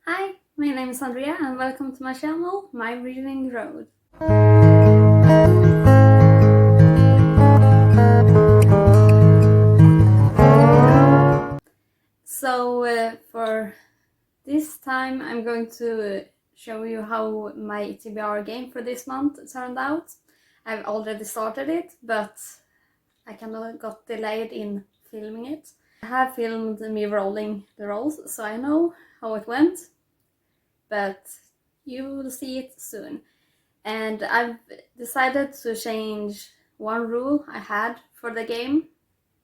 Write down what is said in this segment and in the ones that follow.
Hi, my name is Andrea and welcome to my channel, My Reading Road. So for this time I'm going to show you how my TBR game for this month turned out. I've already started it, but I kind of got delayed in filming it. I have filmed me rolling the rolls, so I know how it went, but you will see it soon. And I've decided to change one rule I had for the game,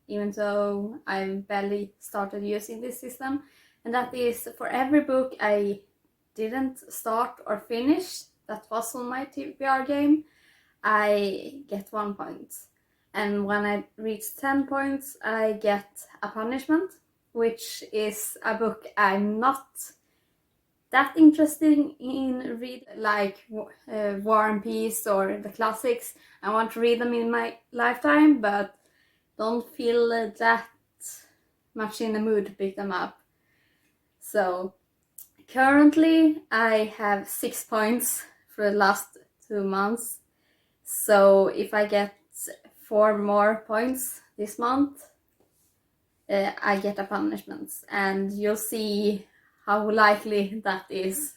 even though I barely started using this system, and that is for every book I didn't start or finish that was on my TBR game, I get 1 point. And when I reach 10 points, I get a punishment, which is a book I'm not that interesting in read, like War and Peace or the classics. I want to read them in my lifetime, but don't feel that much in the mood to pick them up. So currently I have 6 points for the last 2 months. So if I get 4 more points this month, I get a punishment, and you'll see how likely that is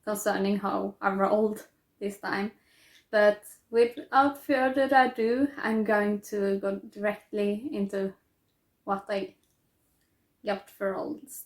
concerning how I rolled this time. But without further ado, I'm going to go directly into what I got for rolls.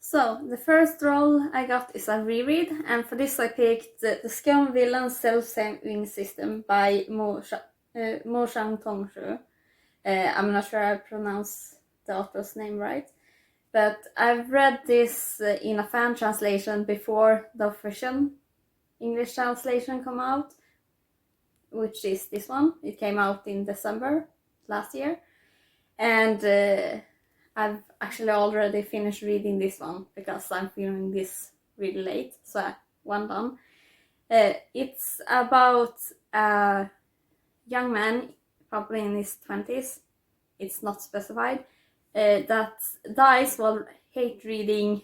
So, the first roll I got is a reread, and for this I picked The Scum Villain Self-Saving System by Mo Shang Tongshu. I'm not sure I pronounce the author's name right, but I've read this in a fan translation before the official English translation come out, which is this one. It came out in December last year, and I've actually already finished reading this one because I'm filming this really late, so one done. It's about a young man, probably in his 20s, it's not specified, that dies while hate reading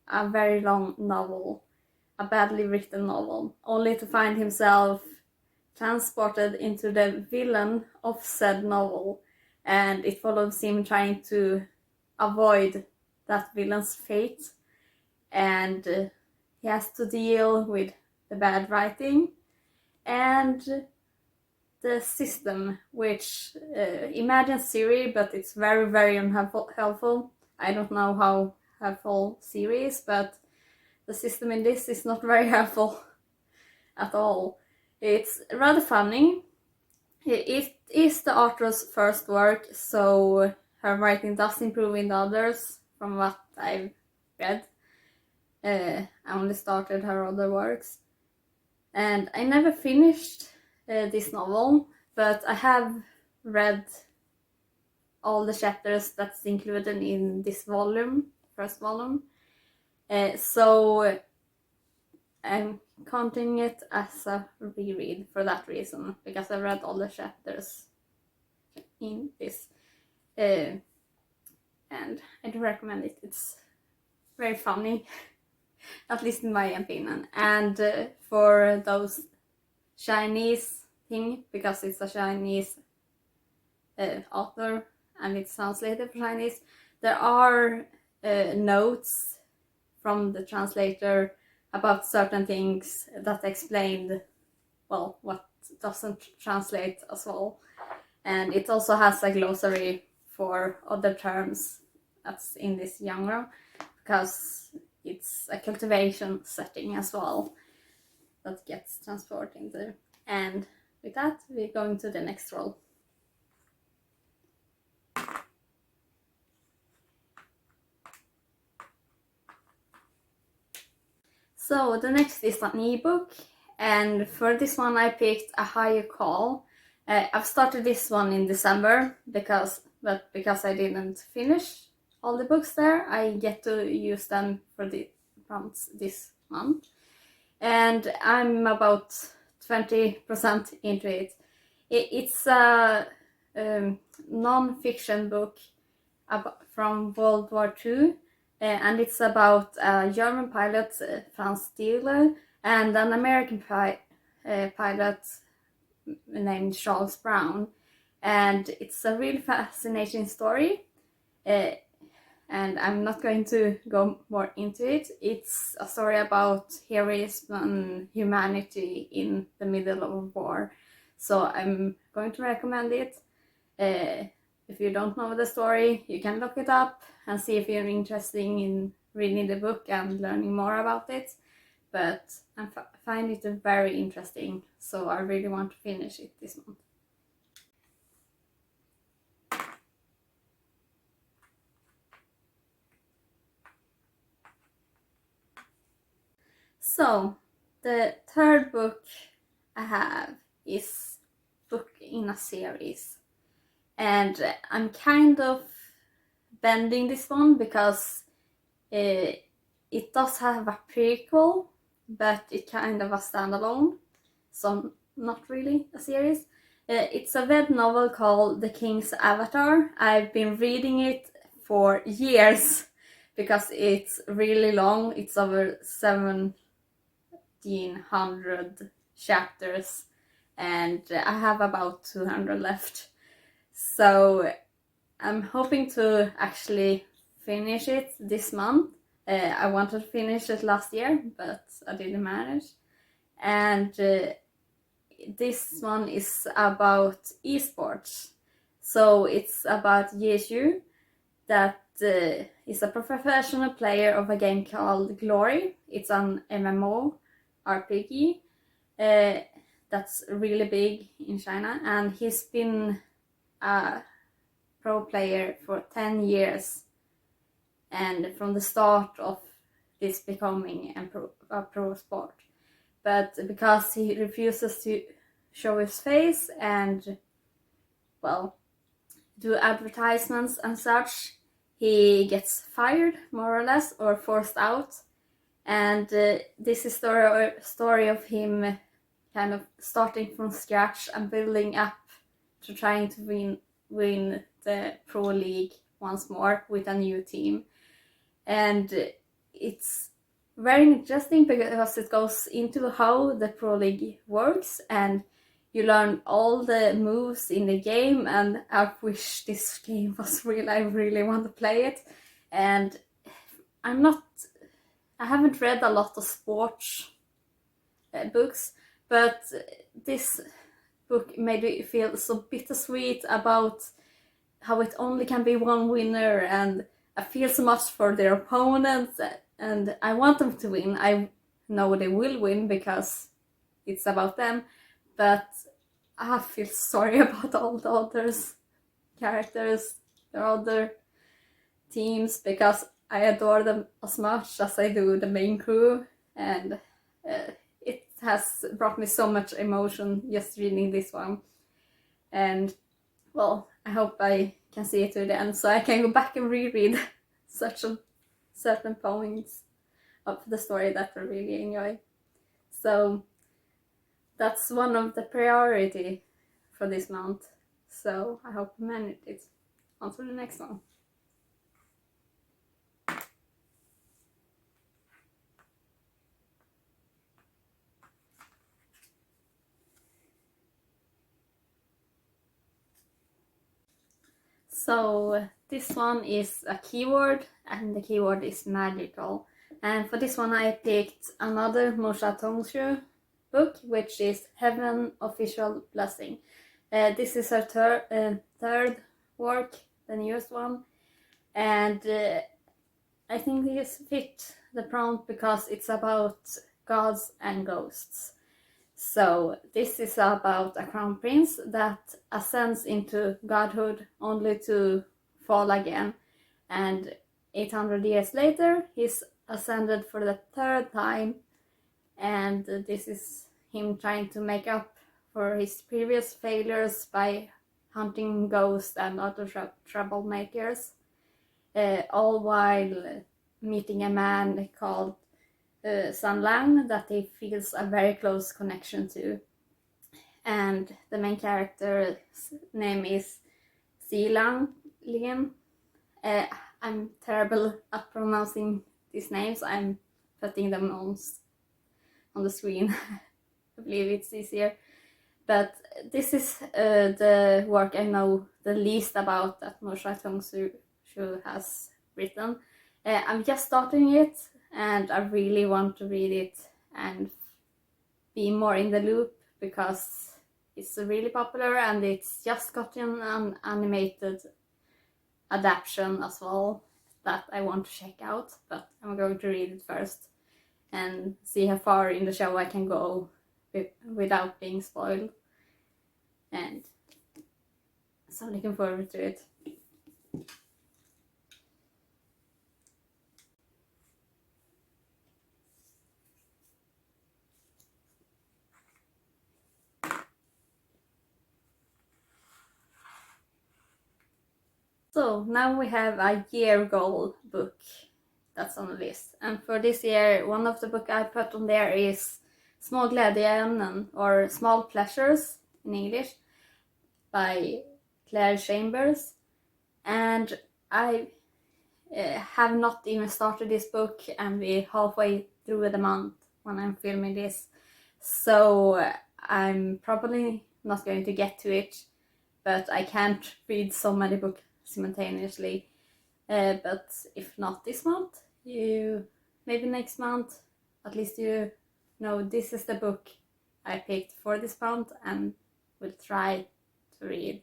a very long novel, a badly written novel, only to find himself transported into the villain of said novel, and it follows him trying to avoid that villain's fate, and he has to deal with the bad writing and the system, which imagines Siri, but it's very, very unhelpful. I don't know how helpful Siri is, but the system in this is not very helpful at all. It's rather funny. It is the author's first work, so her writing does improve in the others from what I've read. I only started her other works, and I never finished this novel, but I have read all the chapters that's included in this volume, first volume. So I'm counting it as a reread for that reason, because I read all the chapters in this. And I do recommend it. It's very funny, at least in my opinion. And for those Chinese thing, because it's a Chinese author and it's translated for Chinese, there are notes from the translator about certain things that explained, well, what doesn't translate as well. And it also has a glossary for other terms that's in this genre, because it's a cultivation setting as well that gets transported into. And with that, we're going to the next roll. So the next is an ebook, and for this one I picked A Higher Call. I've started this one in December because I didn't finish all the books there, I get to use them for the prompts this month. and I'm about 20% into it. It's a non-fiction book from World War II, and it's about a German pilot, Franz Stieler, and an American pilot named Charles Brown. And it's a really fascinating story, and I'm not going to go more into it. It's a story about heroism and humanity in the middle of a war. So I'm going to recommend it. If you don't know the story, you can look it up and see if you're interested in reading the book and learning more about it. But I find it very interesting, so I really want to finish it this month. So, the third book I have is book in a series. And I'm kind of bending this one because it does have a prequel, but it kind of a standalone, so not really a series. It's a web novel called The King's Avatar. I've been reading it for years because it's really long. It's over 1700 chapters, and I have about 200 left. So I'm hoping to actually finish it this month. I wanted to finish it last year, but I didn't manage. And this one is about esports. So it's about Yeju, that is a professional player of a game called Glory. It's an MMO RPG that's really big in China, and he's been a pro player for 10 years, and from the start of this becoming a pro sport. But because he refuses to show his face and, well, do advertisements and such, he gets fired, more or less, or forced out. And this is the story of him kind of starting from scratch and building up to trying to win the Pro League once more with a new team. And it's very interesting because it goes into how the Pro League works, and you learn all the moves in the game, and I wish this game was real. I really want to play it. And I haven't read a lot of sports books, but this book made me feel so bittersweet about how it only can be one winner, and I feel so much for their opponents, and I want them to win. I know they will win because it's about them, but I feel sorry about all the other characters, the other teams, because I adore them as much as I do the main crew, and it has brought me so much emotion just reading this one. And, well, I hope I can see it to the end so I can go back and reread certain points of the story that I really enjoy. So that's one of the priority for this month. So I hope I manage it. On to the next one. So this one is a keyword, and the keyword is magical. And for this one I picked another Mosha Tongshu book, which is Heaven Official Blessing. This is her third work, the newest one, and I think this fit the prompt because it's about gods and ghosts. So this is about a crown prince that ascends into godhood only to fall again, and 800 years later he's ascended for the third time, and this is him trying to make up for his previous failures by hunting ghosts and other troublemakers, all while meeting a man called San Lang that he feels a very close connection to. And the main character's name is Silang Lien. I'm terrible at pronouncing these names. I'm putting them on the screen. I believe it's easier. But this is the work I know the least about that Mosha Tongsu has written. I'm just starting it, and I really want to read it and be more in the loop because it's really popular and it's just gotten an animated adaptation as well that I want to check out, but I'm going to read it first and see how far in the show I can go without being spoiled. And so I'm looking forward to it. So now we have a year goal book that's on the list. And for this year, one of the books I put on there is Små glädjeämnen, or Small Pleasures in English, by Claire Chambers. And I have not even started this book, and we're halfway through the month when I'm filming this. So I'm probably not going to get to it, but I can't read so many books simultaneously. But if not this month, maybe next month, at least you know this is the book I picked for this month and will try to read.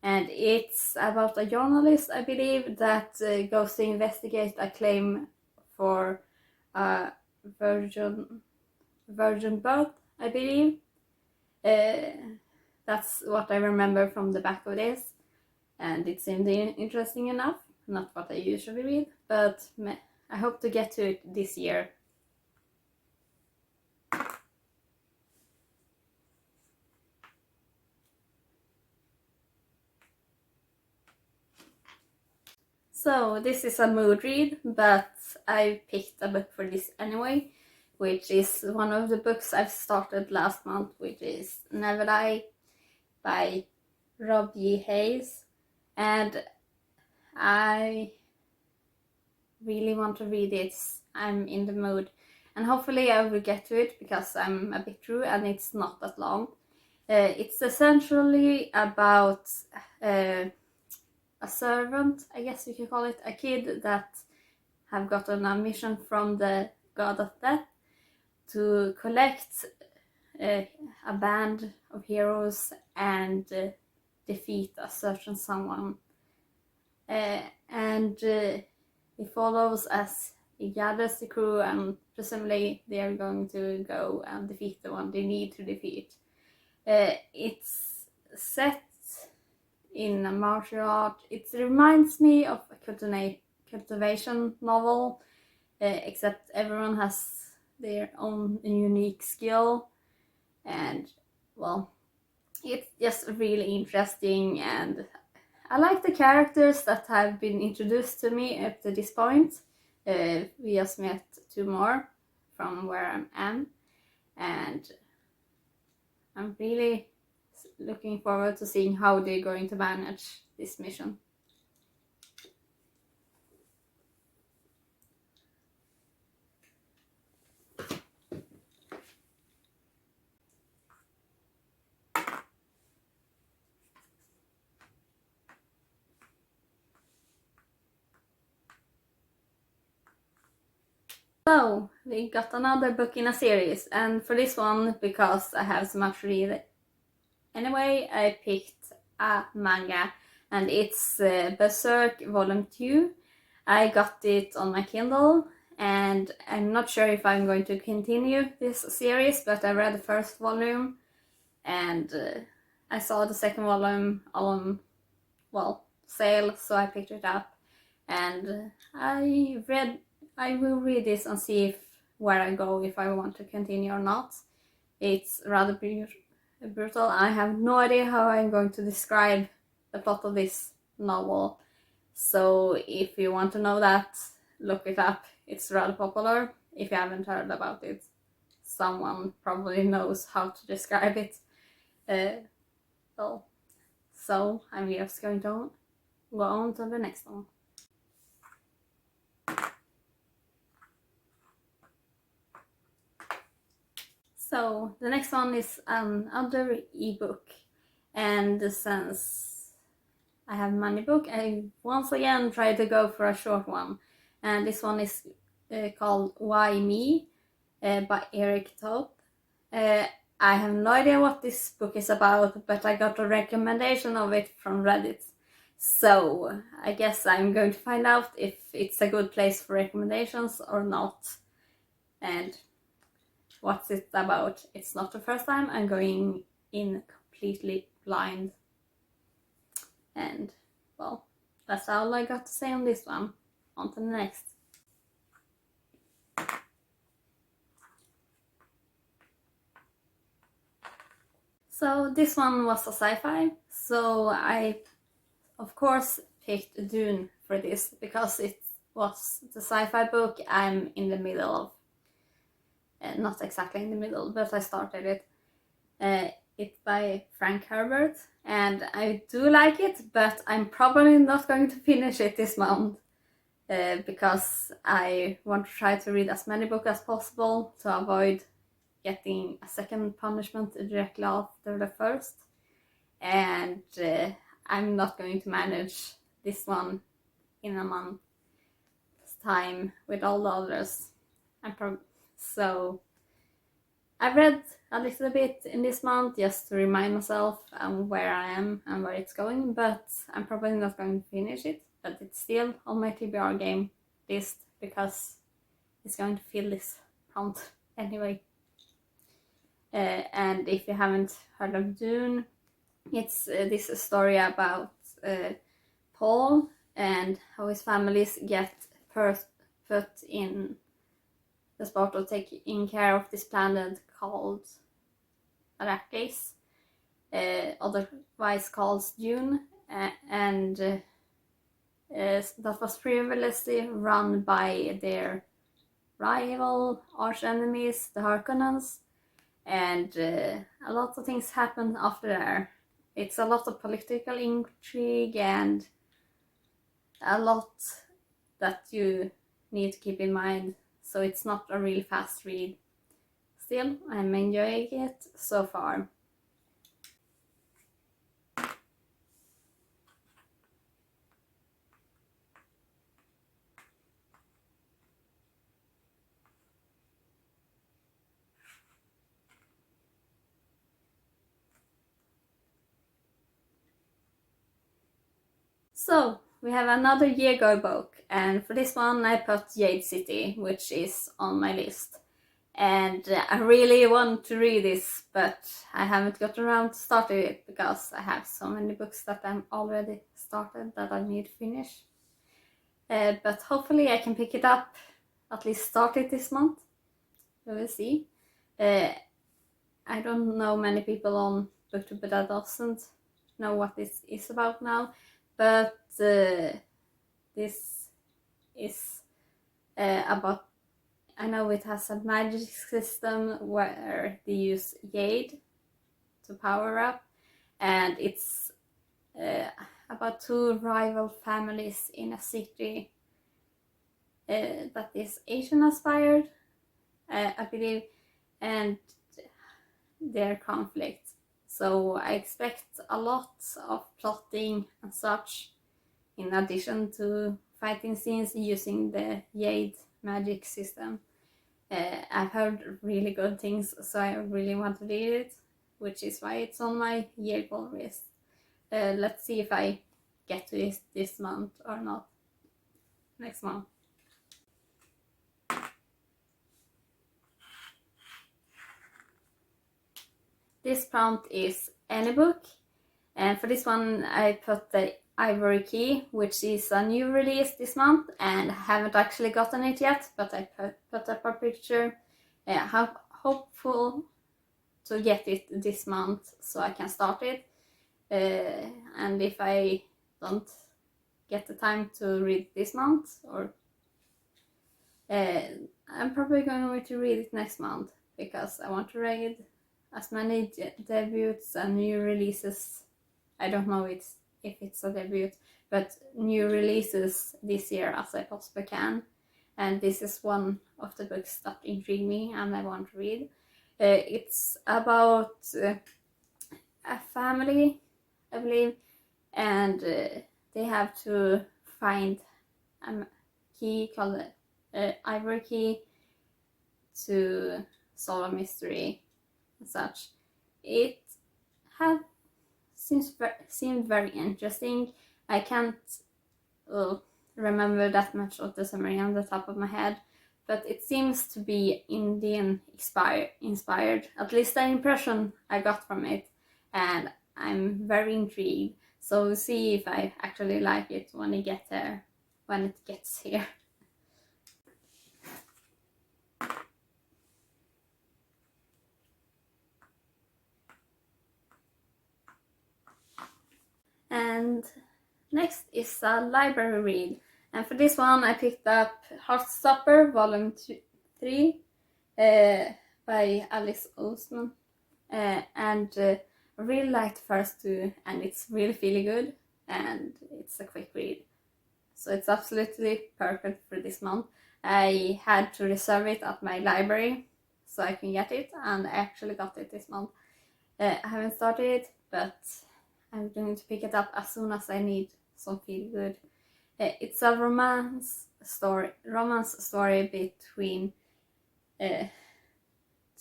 And it's about a journalist, I believe, that goes to investigate a claim for a virgin birth, I believe. That's what I remember from the back of this, and it seemed interesting enough. Not what I usually read, but I hope to get to it this year. So this is a mood read, but I picked a book for this anyway, which is one of the books I've started last month, which is Never Die by Rob G. Hayes. And I really want to read it. I'm in the mood. And hopefully I will get to it because I'm a bit through and it's not that long. It's essentially about a servant, I guess you could call it, a kid that have gotten a mission from the god of death to collect a band of heroes and defeat a certain someone. And it follows as he gathers the crew, and presumably they are going to go and defeat the one they need to defeat. It's set in a martial art. It reminds me of a cultivation novel, except everyone has their own unique skill, and well, it's just really interesting, and I like the characters that have been introduced to me up to this point. We just met 2 more from where I am, and I'm really looking forward to seeing how they're going to manage this mission. So we got another book in a series, and for this one, because I have so much to read anyway, I picked a manga, and it's Berserk Volume 2. I got it on my Kindle, and I'm not sure if I'm going to continue this series, but I read the first volume, and I saw the second volume on, sale, so I picked it up, and I will read this and see where I go, if I want to continue or not. It's rather brutal. I have no idea how I'm going to describe the plot of this novel. So if you want to know that, look it up. It's rather popular. if you haven't heard about it, someone probably knows how to describe it. Well, so I'm just going to go on to the next one. So the next one is another ebook, and since I have money book, I once again try to go for a short one, and this one is called Why Me by Eric Toth. I have no idea what this book is about, but I got a recommendation of it from Reddit. So I guess I'm going to find out if it's a good place for recommendations or not. And what's it about? It's not the first time I'm going in completely blind. And well, that's all I got to say on this one. On to the next. So this one was a sci-fi, so I of course picked Dune for this because it was the sci-fi book I'm in the middle of. Not exactly in the middle, but I started it. It's by Frank Herbert, and I do like it, but I'm probably not going to finish it this month because I want to try to read as many books as possible to avoid getting a second punishment directly after the first. And I'm not going to manage this one in a month's time with all the others. So I've read a little bit in this month just to remind myself where I am and where it's going, but I'm probably not going to finish it. But it's still on my TBR game list because it's going to fill this prompt anyway. And if you haven't heard of Dune, it's this story about Paul and how his families get put in the spot of taking care of this planet called Arrakis, otherwise called Dune, and that was previously run by their rival arch enemies, the Harkonnens, and a lot of things happen after there. It's a lot of political intrigue and a lot that you need to keep in mind, so it's not a really fast read. Still, I'm enjoying it so far. So, we have another Jaeger book, and for this one I put Jade City, which is on my list. And I really want to read this, but I haven't got around to starting it because I have so many books that I'm already started that I need to finish. But hopefully I can pick it up, at least start it this month. We will see. I don't know many people on BookTube that doesn't know what this is about now, but this is about, I know it has a magic system where they use Jade to power up, and it's about two rival families in a city that is Asian inspired, I believe, and their conflict. So I expect a lot of plotting and such, in addition to fighting scenes using the Jade magic system. I've heard really good things, so I really want to read it, which is why it's on my year goal list. Let's see if I get to it this month or not. Next month. This prompt is any book, and for this one I put the Ivory Key, which is a new release this month, and I haven't actually gotten it yet, but I put up a picture. I'm hopeful to get it this month so I can start it, and if I don't get the time to read this month, or I'm probably going to read it next month because I want to read as many debuts and new releases. I don't know if it's a debut, but new releases this year as I possibly can. And this is one of the books that intrigue me and I want to read. It's about a family, I believe, and they have to find a key called Ivory Key to solve a mystery and such. It seemed very interesting. I can't remember that much of the summary on the top of my head, but it seems to be Indian inspired, at least the impression I got from it, and I'm very intrigued. So we'll see if I actually like it when it gets here. And next is a library read. And for this one I picked up Heartstopper Volume 3 by Alice Oseman. And I really liked the first two, and it's really feely good, and it's a quick read. So it's absolutely perfect for this month. I had to reserve it at my library so I can get it, and I actually got it this month. I haven't started it, but I'm going to pick it up as soon as I need some feel good. It's a romance story between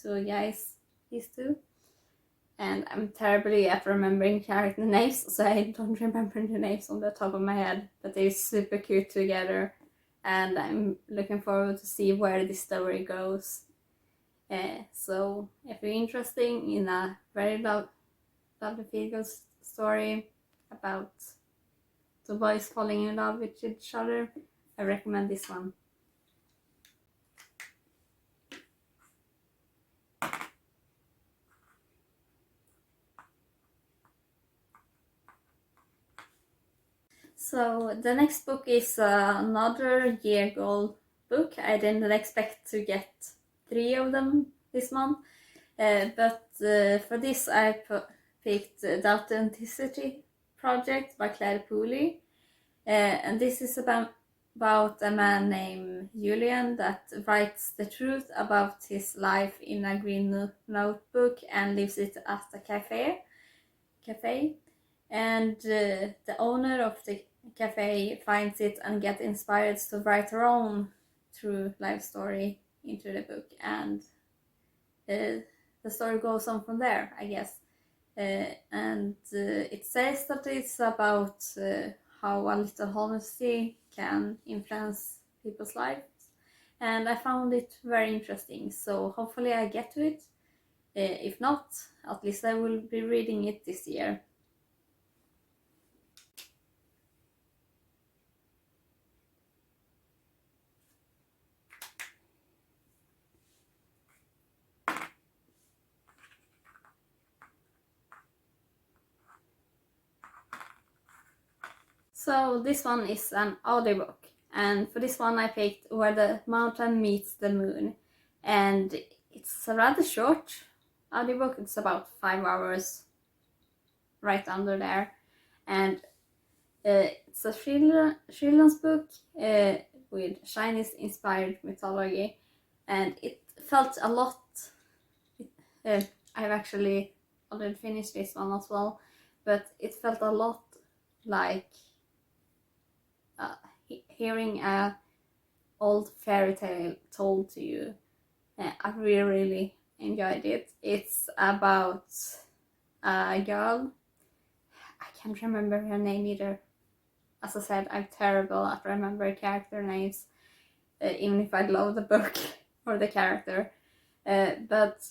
two guys, these two. And I'm terribly at remembering character names, so I don't remember the names on the top of my head, but they're super cute together, and I'm looking forward to see where this story goes. So if you're interested in a very lovely feel-good story about two boys falling in love with each other, I recommend this one. So the next book is another year-old book. I didn't expect to get 3 of them this month, but for this I picked The Authenticity Project by Claire Pooley, and this is about a man named Julian that writes the truth about his life in a green notebook and leaves it at a cafe. And the owner of the cafe finds it and gets inspired to write her own true life story into the book, and the story goes on from there, I guess. And it says that it's about how a little honesty can influence people's lives, and I found it very interesting, so hopefully I get to it. If not, at least I will be reading it this year. So this one is an audiobook, and for this one I picked Where the Mountain Meets the Moon, and it's a rather short audiobook. It's about 5 hours, right under there, and it's a children's book with Chinese inspired mythology, and it felt a lot. I've actually already finished this one as well, but it felt a lot like hearing a old fairy tale told to you. I really enjoyed it. It's about a girl. I can't remember her name either. As I said, I'm terrible at remembering character names, even if I love the book or the character. But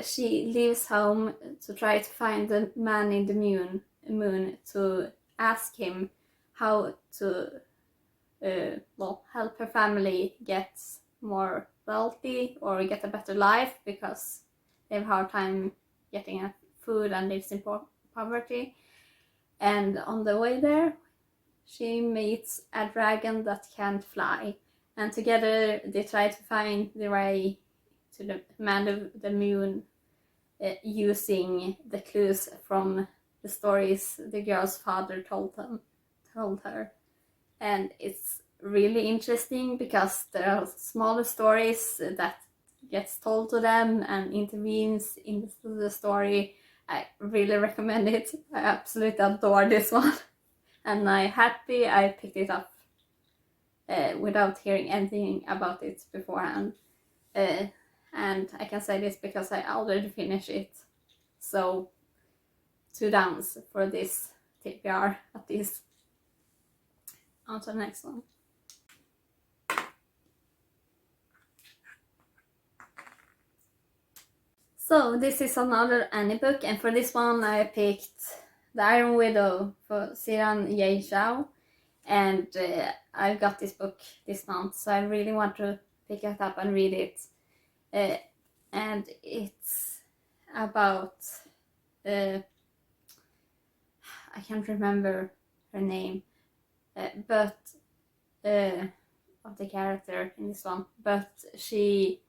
she leaves home to try to find the man in the moon to ask him how to help her family get more wealthy or get a better life, because they have a hard time getting food and lives in poverty. And on the way there, she meets a dragon that can't fly, and together they try to find their way to the man of the moon using the clues from the stories the girl's father told her. And it's really interesting because there are smaller stories that gets told to them and intervenes into the story. I really recommend it. I absolutely adore this one. And I'm happy I picked it up without hearing anything about it beforehand. And I can say this because I already finished it. So 2 downs for this TBR at least. On to the next one. So this is another Annie book, and for this one I picked The Iron Widow for Siran Ye Zhao, and I got this book this month, so I really want to pick it up and read it. And it's about I can't remember her name, but of the character in this one, but she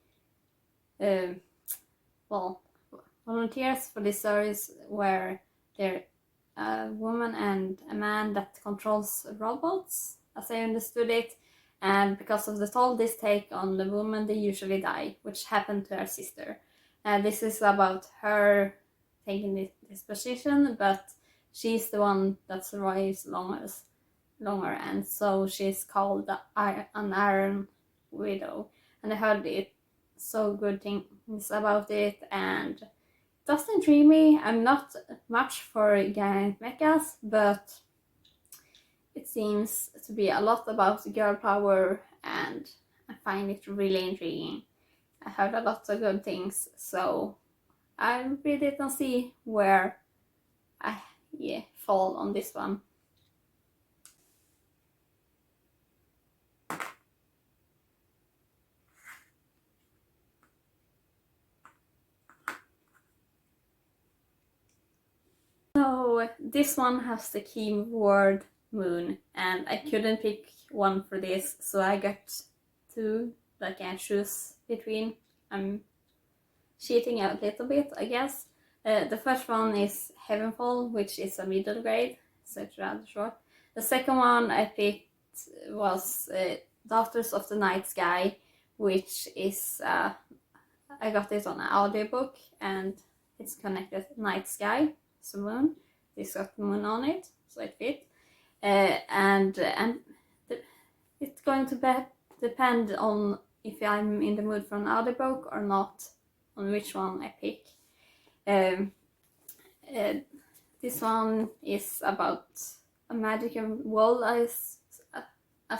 volunteers for this service where they're a woman and a man that controls robots, as I understood it, and because of the toll this take on the woman, they usually die, which happened to her sister. And this is about her taking this position, but she's the one that survives longer, and so she's called an Iron Widow. And I heard it so good things about it, and it does intrigue me. I'm not much for giant mechas, but it seems to be a lot about girl power, and I find it really intriguing. I heard a lot of good things, so I'll read it and see where I fall on this one. So this one has the keyword moon, and I couldn't pick one for this, so I got 2 that I can choose between. I'm cheating a little bit, I guess. The first one is Heavenfall, which is a middle grade, so it's rather short. The second one I picked was Daughters of the Night Sky, which is I got it on an audiobook, and it's connected Night Sky, so moon. This got moon on it, so it fit. And it's going to depend on if I'm in the mood for an audiobook or not, on which one I pick. This one is about a magical world as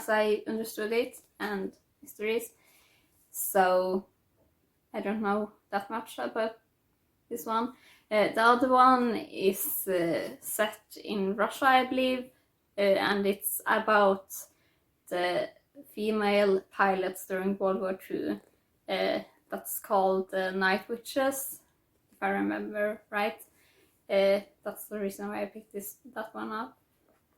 I understood it, and histories. So I don't know that much about this one. The other one is set in Russia, I believe, and it's about the female pilots during World War II. That's called the Night Witches, if I remember right. That's the reason why I picked that one up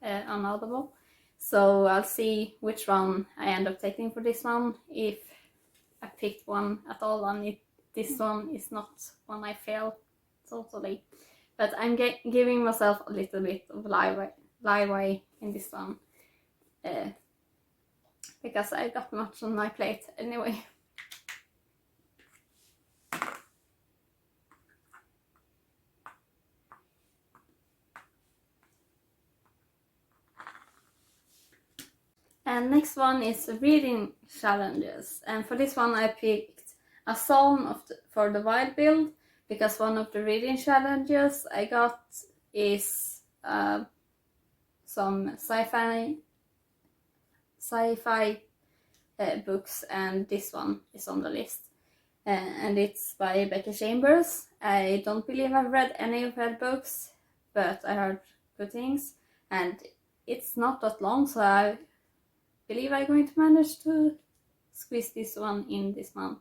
on Audible. So I'll see which one I end up taking for this one, if I picked one at all, and this one is not one I fail totally. But I'm giving myself a little bit of leeway in this one, because I got much on my plate anyway. And next one is reading challenges, and for this one I picked A Psalm for the Wild build, because one of the reading challenges I got is some sci-fi books, and this one is on the list. And it's by Becky Chambers. I don't believe I've read any of her books, but I heard good things, and it's not that long, so I believe I'm going to manage to squeeze this one in this month.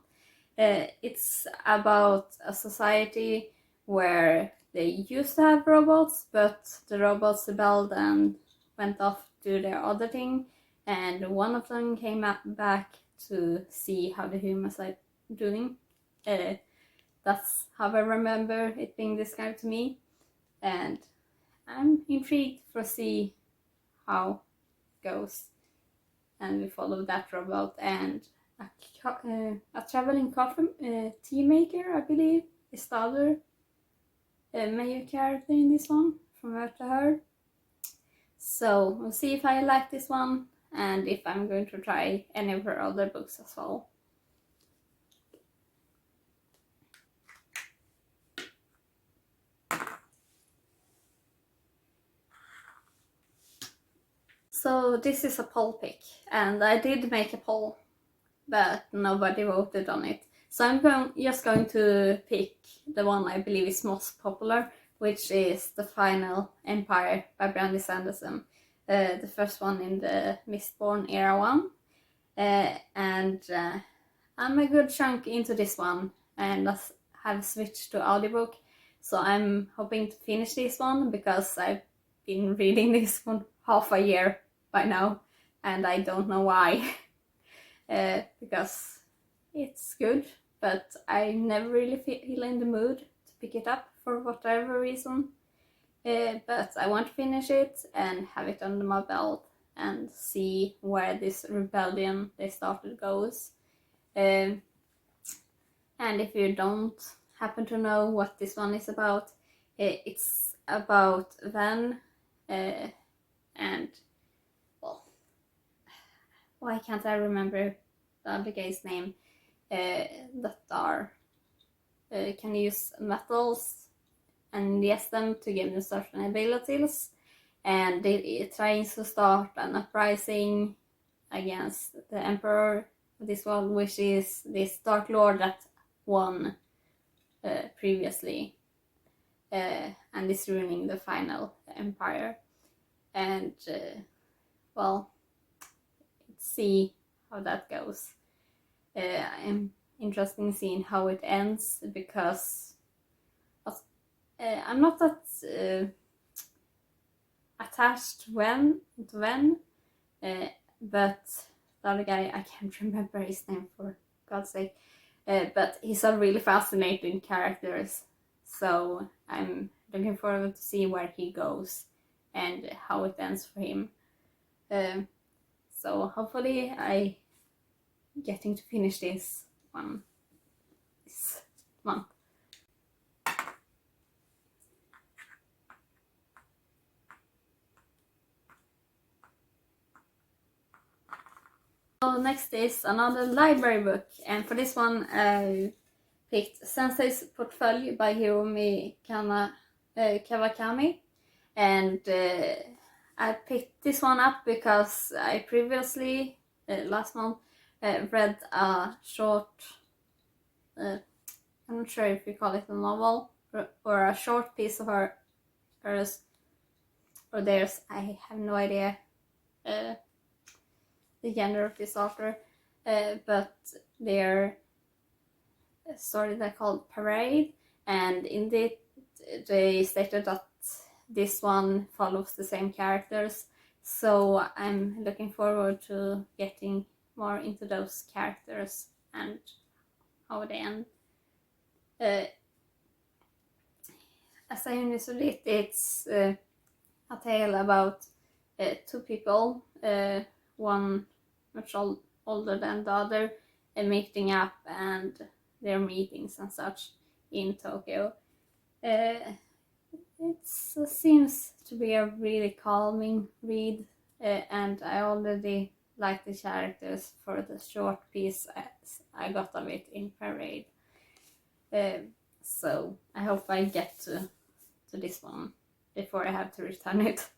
It's about a society where they used to have robots, but the robots rebelled and went off to their other thing, and one of them came back to see how the humans are doing. That's how I remember it being described to me, and I'm intrigued to see how it goes. And we follow that robot and a traveling coffee tea maker, I believe, is the other major character in this one, from what I heard. So we'll see if I like this one and if I'm going to try any of her other books as well. So this is a poll pick, and I did make a poll, but nobody voted on it. So I'm just going to pick the one I believe is most popular, which is The Final Empire by Brandi Sanderson, the first one in the Mistborn era one. And I'm a good chunk into this one, and I have switched to audiobook. So I'm hoping to finish this one because I've been reading this one half a year by now, and I don't know why. Because it's good, but I never really feel in the mood to pick it up for whatever reason. But I want to finish it and have it under my belt and see where this rebellion they started goes. And if you don't happen to know what this one is about, it's about Van and, well, why can't I remember the other guy's name, that are can use metals and ingest them to give them certain abilities, and they trying to start an uprising against the emperor of this world, which is this Dark Lord that won previously, and is ruining the final empire. And well, let's see how that goes. I'm interested in seeing how it ends, because I'm not that attached to Ven, but the other guy, I can't remember his name for God's sake, but he's a really fascinating character, so I'm looking forward to see where he goes and how it ends for him. So hopefully I getting to finish this one this month. So next is another library book, and for this one I picked Sensei's Portfolio by Hiromi Kawakami, and I picked this one up because I previously, last month, read a short, I'm not sure if you call it a novel, or a short piece of hers, or theirs, I have no idea the gender of this author, but their story they called Parade, and in it they stated that this one follows the same characters, so I'm looking forward to getting more into those characters and how they end. As I understood it, it's a tale about two people, one much older than the other, meeting up and their meetings and such in Tokyo. It seems to be a really calming read, and I already like the characters for the short piece I got of it in Parade. So I hope I get to this one before I have to return it.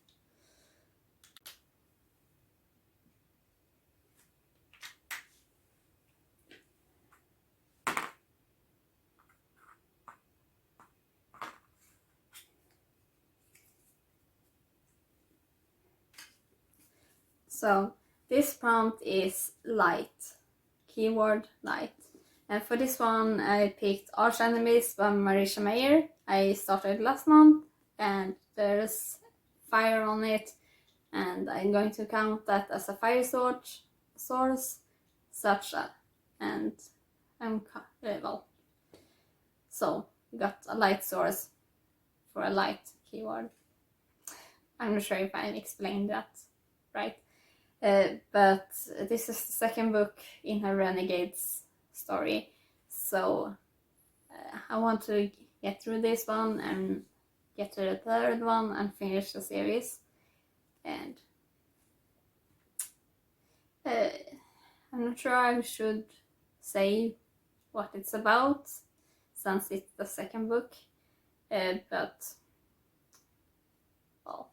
So this prompt is light, keyword light. And for this one I picked Arch Enemies by Marisha Mayer. I started last month and there's fire on it, and I'm going to count that as a fire source. such and I'm so we got a light source for a light keyword. I'm not sure if I explained that right, but this is the second book in her Renegades story, so I want to get through this one and get to the third one and finish the series. And I'm not sure I should say what it's about since it's the second book, but well,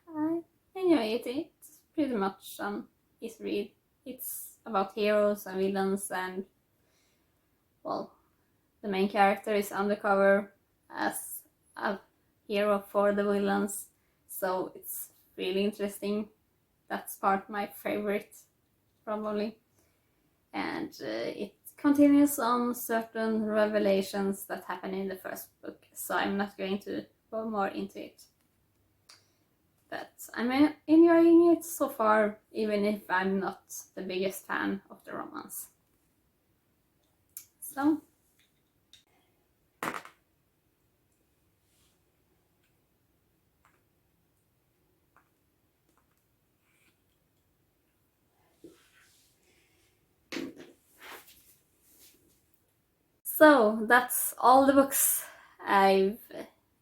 I enjoy it. It's pretty much an easy read. It's about heroes and villains, and well, the main character is undercover as a hero for the villains, so it's really interesting. That's part of my favorite, probably. And it continues on certain revelations that happen in the first book, so I'm not going to go more into it. But I'm enjoying it so far, even if I'm not the biggest fan of the romance. So that's all the books I'm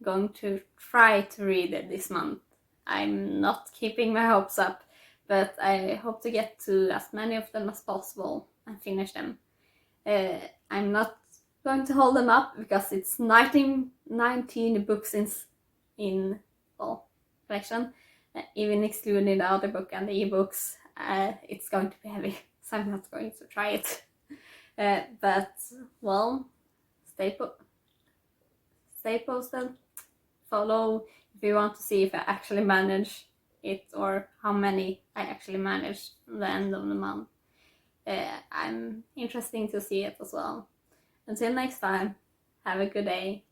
going to try to read this month. I'm not keeping my hopes up, but I hope to get to as many of them as possible and finish them. I'm not going to hold them up because it's 19 books in collection, even excluding the other book and the ebooks. It's going to be heavy, so I'm not going to try it. But well, stay posted, follow if you want to see if I actually manage it or how many I actually manage at the end of the month. I'm interested to see it as well. Until next time, have a good day.